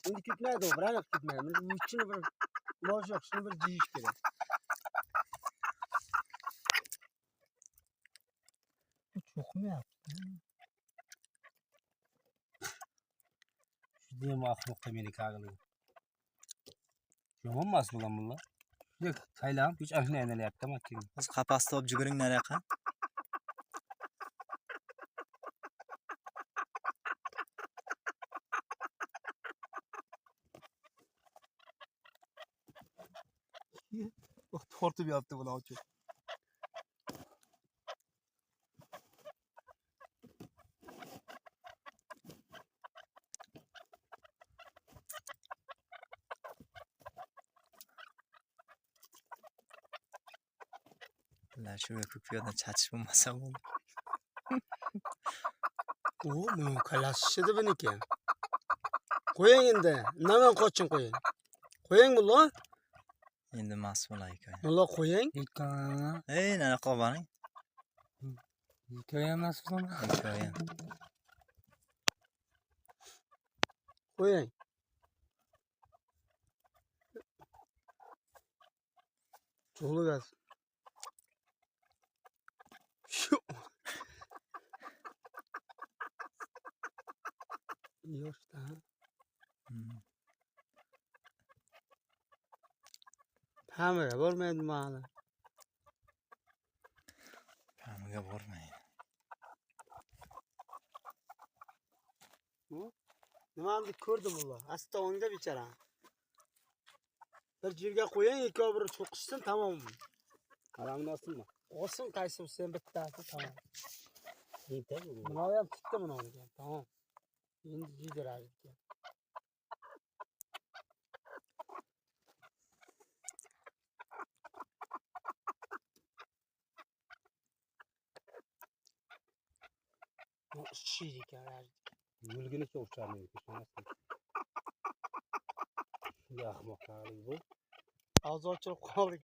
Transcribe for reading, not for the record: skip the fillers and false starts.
Şimdi gitmedi o, bırak gitmedi. Bunun içini bir boş yok, şunu bir ciyiş gerek. Çok mu yaptı? Şu diyeyim aklıkta beni kağılı. Yaman mı asıl lan bunlar? Yok, kaylam, hiç ahine eneli yaptı ama kim? Biz qapasda olib juguring nariyoqqa. Bak tortu bir yaptı buna o çok. Ular shu ko'k piyoda chatish bo'lmasa bo'ldi. O, bunun kalasışıdı benimki. Koyun indi, naman qo'chin qo'yun. Qo'ying bular. Endi mas'ul hikoya. Bular qo'ying. Hikoya. Ey, nariyoqqa boring. Hikoya emas bu. Hikoya. Qo'ying. Çoğulu gaz. Şu. Yok da. Tamir bo'lmaydi mana. Kamiga bormaydi. Nimani ko'rdim ular. Asta o'ngda bechara. Bir yerga qo'ying, ikki bir cho'qishsin, tamom. Qaramni olsinmi? Olsin, qaysi sen bittasi, tamom. Buni ham tutdi buni olgan. Tamam. Endi jiydiradi. Bu şişik yani. Yılgını çok uçarmıyor. Ya ahmaklar bu. Az açılıp kaldı.